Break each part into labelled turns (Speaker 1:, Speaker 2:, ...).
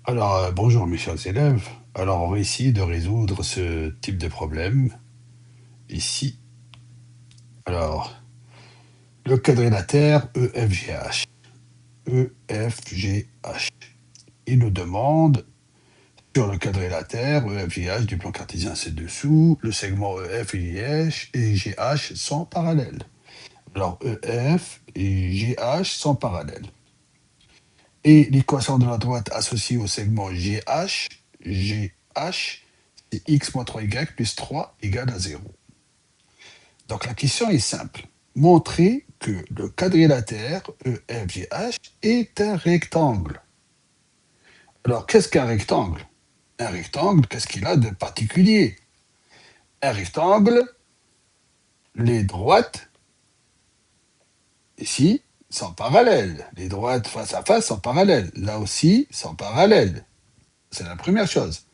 Speaker 1: Bonjour mes chers élèves. Alors, on va essayer de résoudre ce type de problème ici. Alors, le quadrilatère EFGH. EFGH. Il nous demande, sur le quadrilatère EFGH du plan cartésien ci-dessous, le segment EF et GH sont parallèles. Alors, EF et GH sont parallèles. Et l'équation de la droite associée au segment GH, c'est x moins 3y plus 3 égale à 0. Donc la question est simple. Montrer que le quadrilatère EFGH est un rectangle. Alors qu'est-ce qu'un rectangle? Un rectangle, qu'est-ce qu'il a de particulier? Un rectangle, les droites, ici, sont parallèles. Les droites face à face sont parallèles. Là aussi, sont parallèles. C'est la première chose.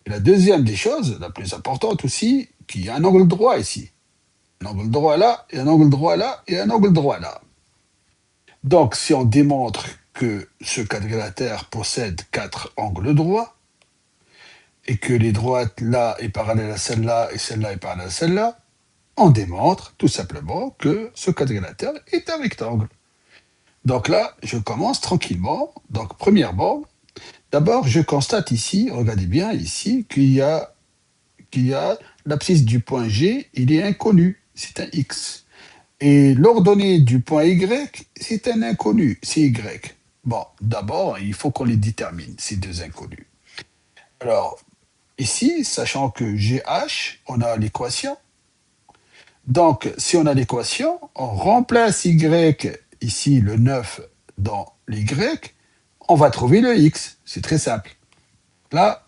Speaker 1: Et la deuxième des choses, la plus importante aussi, qu'il y a un angle droit ici. Un angle droit là, et un angle droit là, et un angle droit là. Donc, si on démontre que ce quadrilatère possède 4 angles droits, et que les droites là est parallèle à celle-là, et celle-là est parallèle à celle-là, on démontre tout simplement que ce quadrilatère est un rectangle. Donc là, je commence tranquillement. Donc, premièrement, d'abord, je constate ici, regardez bien ici, qu'il y a l'abscisse du point G, il est inconnu, c'est un X. Et l'ordonnée du point Y, c'est un inconnu, c'est Y. Bon, d'abord, il faut qu'on les détermine, ces deux inconnus. Alors, ici, sachant que GH, on a l'équation. Donc, si on a l'équation, on remplace Y, ici le 9, dans l'Y, on va trouver le X. C'est très simple. Là,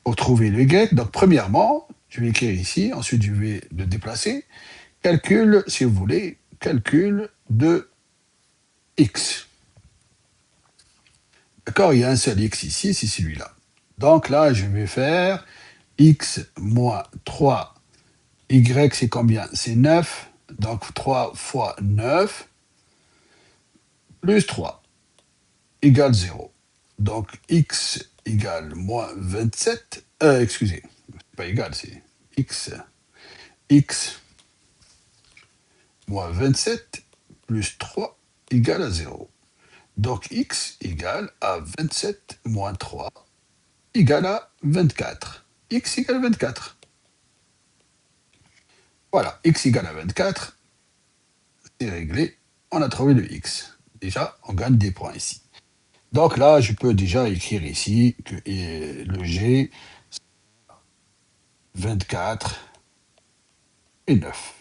Speaker 1: pour trouver le Y, donc premièrement, je vais écrire ici, ensuite je vais le déplacer. Calcul, si vous voulez, calcul de X. D'accord, il y a un seul X ici, c'est celui-là. Donc là, je vais faire X moins 3. Y, c'est combien? C'est 9. Donc 3 fois 9 plus 3 égale 0. Donc X égale moins 27. Excusez, pas égal, c'est X. X moins 27 plus 3 égale à 0. Donc x égale à 27 moins 3 égale à 24. X égale 24. Voilà, x égale à 24, c'est réglé. On a trouvé le x. Déjà, on gagne des points ici. Donc là, je peux déjà écrire ici que le g, 24 et 9.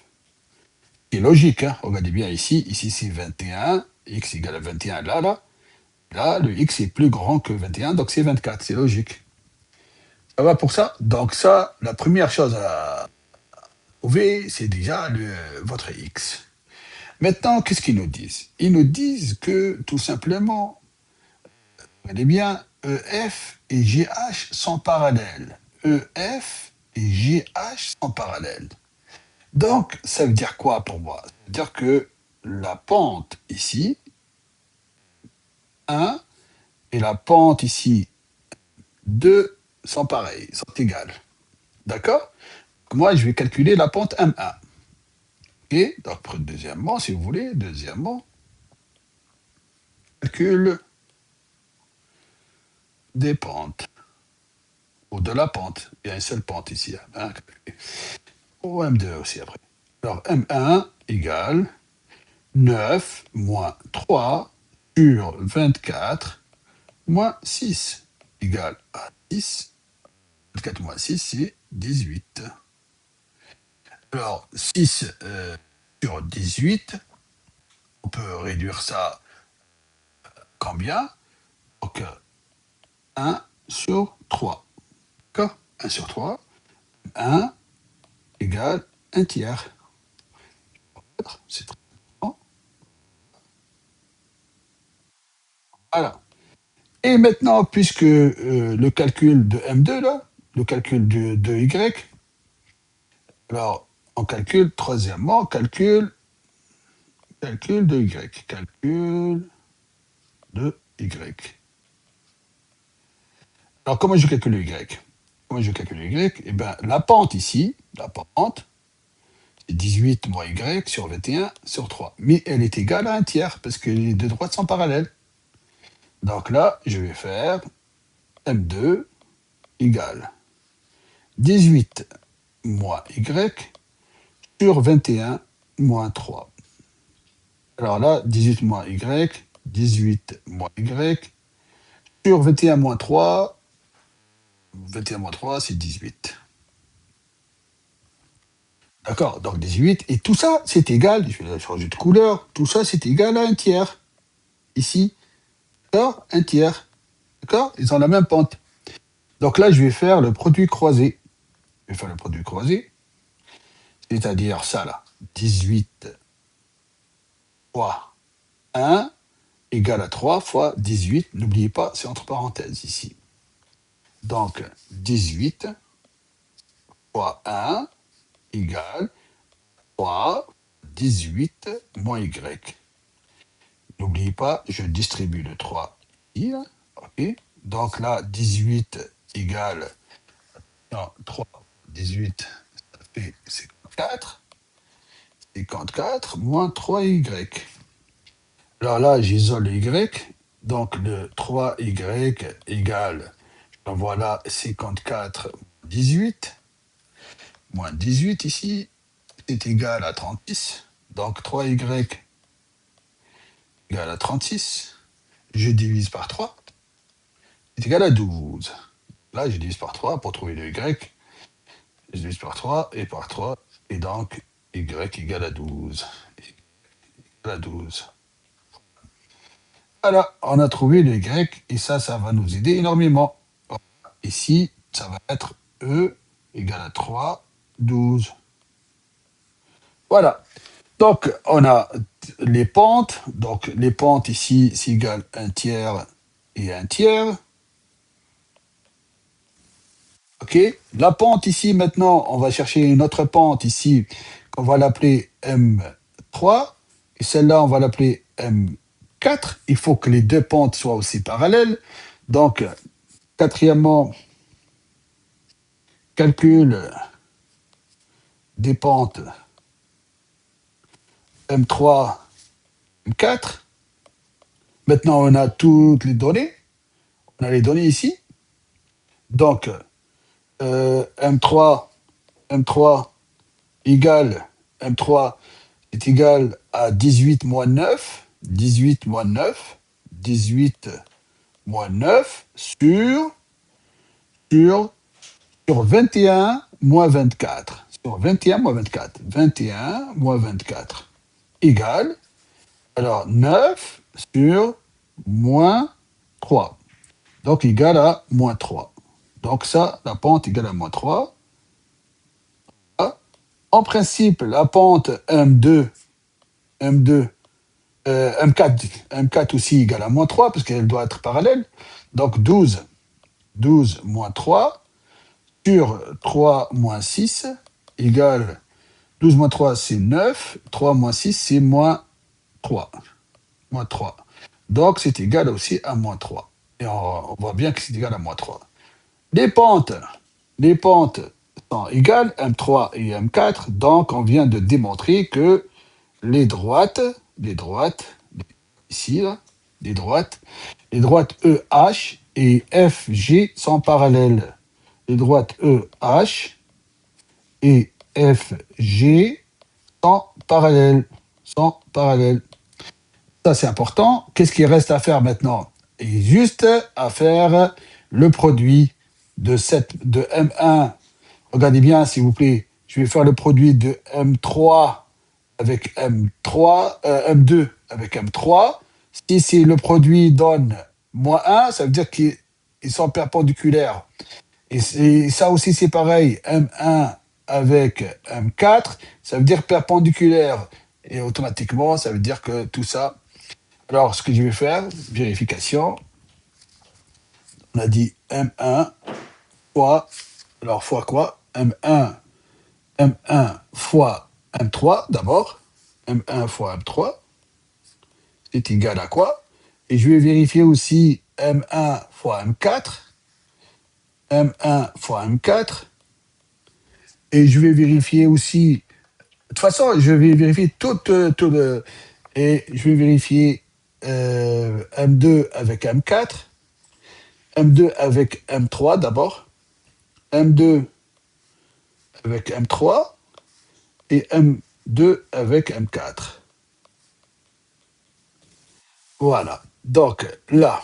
Speaker 1: C'est logique, hein? Regardez bien ici. Ici, c'est 21. X égale à 21 là, là. Là, le x est plus grand que 21, donc c'est 24. C'est logique. Ça va pour ça? Donc ça, la première chose à trouver, c'est déjà votre x. Maintenant, qu'est-ce qu'ils nous disent? Ils nous disent que, tout simplement, regardez bien, EF et GH sont parallèles. EF et GH sont parallèles. Donc, ça veut dire quoi pour moi? Ça veut dire que la pente ici, 1, et la pente ici, 2, sont pareilles, sont égales. D'accord? Moi, je vais calculer la pente M1. Et donc, deuxièmement, si vous voulez, calcul des pentes, ou de la pente. Il y a une seule pente ici. Hein, ou M2 aussi après. Alors, M1 égale 9 moins 3 sur 24 moins 6 égale à 6. 24 moins 6, c'est 18. Alors, 6 sur 18, on peut réduire ça combien? Donc, 1 sur 3. D'accord? 1 sur 3. 1 égale 1 tiers. C'est très important. Voilà. Et maintenant, puisque le calcul de M2, là, le calcul de Y, alors on calcule, troisièmement, calcul de Y. Calcul de Y. Alors, comment je calcule le Y? Comment je calcule le Y? Eh bien, la pente ici, la pente, c'est 18 moins Y sur 21 sur 3. Mais elle est égale à un tiers, parce que les deux droites sont parallèles. Donc là, je vais faire M2 égale 18 moins Y sur 21 moins 3. Alors là, 18 moins Y, 18 moins Y, sur 21 moins 3, 21 moins 3, c'est 18. D'accord? Donc 18, et tout ça, c'est égal, je vais changer de couleur, tout ça, c'est égal à un tiers. Ici, d'accord? Un tiers. D'accord? Ils ont la même pente. Donc là, je vais faire le produit croisé. Je vais faire le produit croisé, c'est-à-dire ça là, 18 fois 1 égale à 3 fois 18. N'oubliez pas, c'est entre parenthèses ici. Donc 18 fois 1 égale 3, 18 moins Y. N'oubliez pas, je distribue le 3 ici. Ok. Donc là, 18 égale, non, 3, 18, ça fait 54. 54 moins 3Y. Alors là, j'isole le Y. Donc le 3Y égale, voilà, 54 18. Moins 18 ici, c'est égal à 36. Donc 3Y égale à 36. Je divise par 3. C'est égal à 12. Là, je divise par 3 pour trouver le Y. Je divise par 3 et par 3. Et donc, Y égale à 12. Égale à 12. Voilà, on a trouvé le Y. Et ça va nous aider énormément. Ici, ça va être E égale à 3, 12. Voilà. Donc, on a les pentes. Donc, les pentes ici, c'est égal à un tiers et un tiers. OK. La pente ici, maintenant, on va chercher une autre pente ici, qu'on va l'appeler M3. Et celle-là, on va l'appeler M4. Il faut que les deux pentes soient aussi parallèles. Donc, quatrièmement, calcul des pentes M3, M4. Maintenant, on a toutes les données. On a les données ici. Donc, M3, M3 égale, M3 est égal à 18 moins 9, 18 moins 9, 18 moins 9 sur, sur 21 moins 24. Sur 21 moins 24. 21 moins 24 égale, alors 9 sur moins 3. Donc égal à moins 3. Donc ça, la pente égale à moins 3. En principe, la pente M2, M4, M4 aussi égale à moins 3, parce qu'elle doit être parallèle. Donc 12 moins 3 sur 3 moins 6 égale 12 moins 3, c'est 9. 3 moins 6, c'est moins 3. Moins 3. Donc c'est égal aussi à moins 3. Et on voit bien que c'est égal à moins 3. Les pentes, les pentes sont égales, M3 et M4, donc on vient de démontrer que les droites, ici, là, les droites EH et FG sont parallèles. Les droites EH et FG sont parallèles. Sont parallèles. Ça, c'est important. Qu'est-ce qu'il reste à faire maintenant? Il est juste à faire le produit de M1. Regardez bien, s'il vous plaît. Je vais faire le produit de M3 avec M3, M2 avec M3. Si le produit donne moins 1, ça veut dire qu'ils sont perpendiculaires. Et ça aussi, c'est pareil. M1 avec M4, ça veut dire perpendiculaire. Et automatiquement, ça veut dire que tout ça. Alors, ce que je vais faire, vérification. On a dit M1 fois. Alors, fois quoi? M1 fois M3 d'abord. M1 fois M3, c'est égal à quoi? Et je vais vérifier aussi M1 fois M4. M1 fois M4. Et je vais vérifier aussi. De toute façon, je vais vérifier et je vais vérifier M2 avec M4, M2 avec M3 d'abord, M2 avec M3 et M2 avec M4. Voilà. Donc là,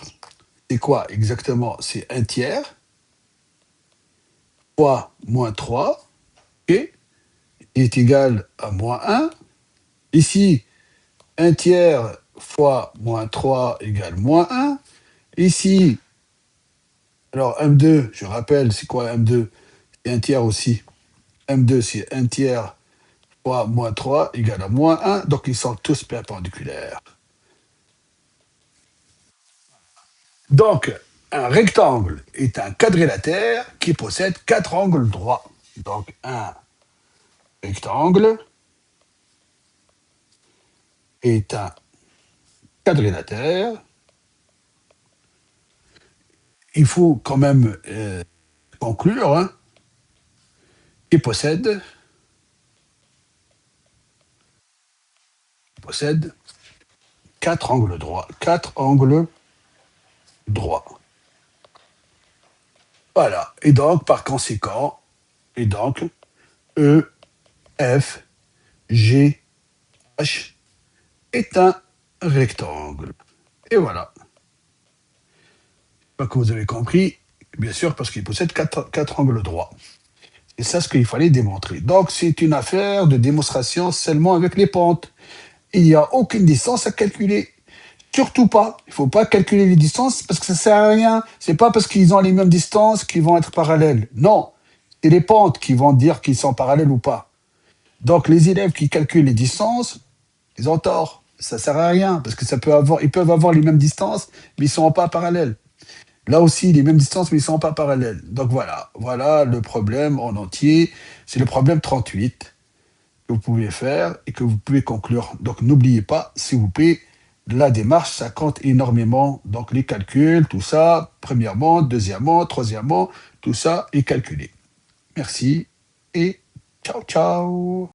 Speaker 1: c'est quoi exactement? C'est un tiers fois moins 3, ok, est égal à moins 1. Ici, un tiers fois moins 3 égale moins 1. Ici, alors M2, je rappelle, c'est quoi M2? C'est un tiers aussi. M2, c'est un tiers fois moins 3 égale à moins 1. Donc, ils sont tous perpendiculaires. Donc, un rectangle est un quadrilatère qui possède quatre angles droits. Donc, un rectangle est un quadrilatère. Il faut quand même conclure, hein, qui possède quatre angles droits. Quatre angles droits. Voilà. Et donc, par conséquent, et donc, E, F, G, H est un rectangle. Et voilà. Pas que vous avez compris, bien sûr, parce qu'il possède quatre angles droits. Et c'est ce qu'il fallait démontrer. Donc, c'est une affaire de démonstration seulement avec les pentes. Il n'y a aucune distance à calculer. Surtout pas. Il ne faut pas calculer les distances parce que ça ne sert à rien. C'est pas parce qu'ils ont les mêmes distances qu'ils vont être parallèles. Non. C'est les pentes qui vont dire qu'ils sont parallèles ou pas. Donc, les élèves qui calculent les distances, ils ont tort. Ça ne sert à rien parce que ils peuvent avoir les mêmes distances, mais ils ne sont pas parallèles. Là aussi, les mêmes distances, mais ils ne sont pas parallèles. Donc voilà le problème en entier. C'est le problème 38 que vous pouvez faire et que vous pouvez conclure. Donc n'oubliez pas, s'il vous plaît, la démarche, ça compte énormément. Donc les calculs, tout ça, premièrement, deuxièmement, troisièmement, tout ça est calculé. Merci et ciao, ciao.